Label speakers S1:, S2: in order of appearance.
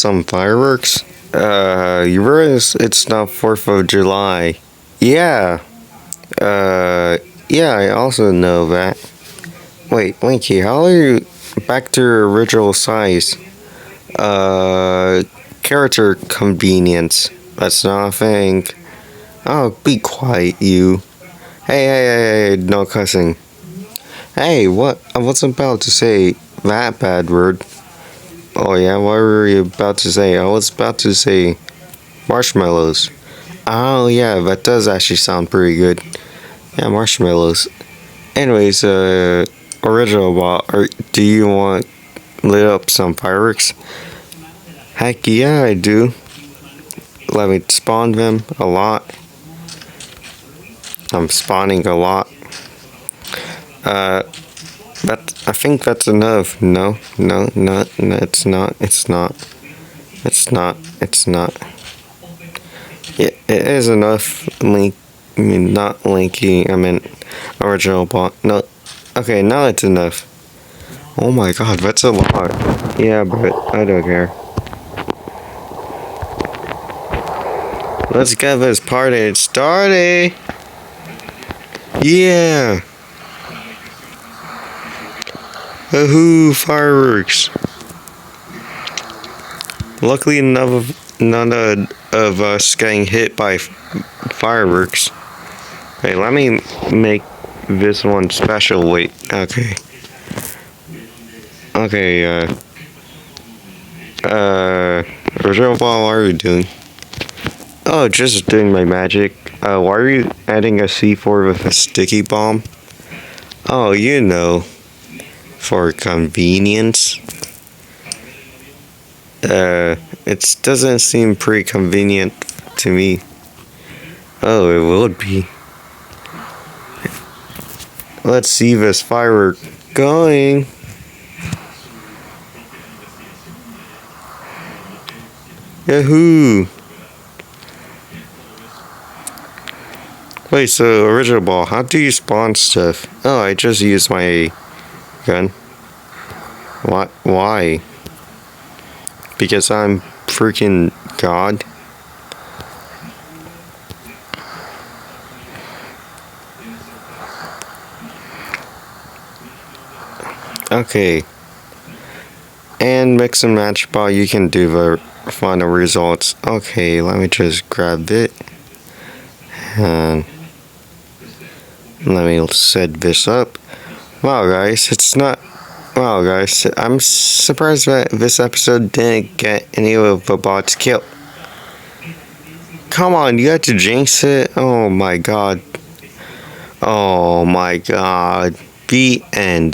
S1: some fireworks? You realize it's not 4th of July. Yeah. Yeah, I also know that. Wait, Linky, how are you back to your original size? Character convenience. That's not a thing. Oh, be quiet, you. Hey, no cussing. Hey, what? I was about to say that bad word. Oh yeah, what were you about to say? I was about to say marshmallows. Oh yeah, that does actually sound pretty good. Yeah, marshmallows. Anyways, original bot, or do you want lit up some fireworks? Heck yeah, I do. Let me spawn them a lot. I'm spawning a lot. I think that's enough. No, it's not. It's not. It's not. It is enough. Not Linky. I meant original bot. No. Okay, now it's enough. Oh my god, that's a lot. Yeah, but I don't care. Let's get this party started. Yeah. Woohoo, fireworks. Luckily, none of us getting hit by fireworks. Hey, let me make this one special. Wait, okay. Okay, Original Ball, what are you doing? Oh, just doing my magic. Why are you adding a C4 with a sticky bomb? Oh, you know, for convenience. It doesn't seem pretty convenient to me. Oh, it would be. Let's see this firework going. Yahoo! Wait, so Original Ball, how do you spawn stuff? Oh, I just used my gun. What? Why? Because I'm freaking God? Okay. And mix and match ball, you can do the final results. Okay, let me just grab it. And let me set this up. Wow, guys, I'm surprised that this episode didn't get any of the bots killed. Come on, you had to jinx it? Oh my god. Oh my god. The end.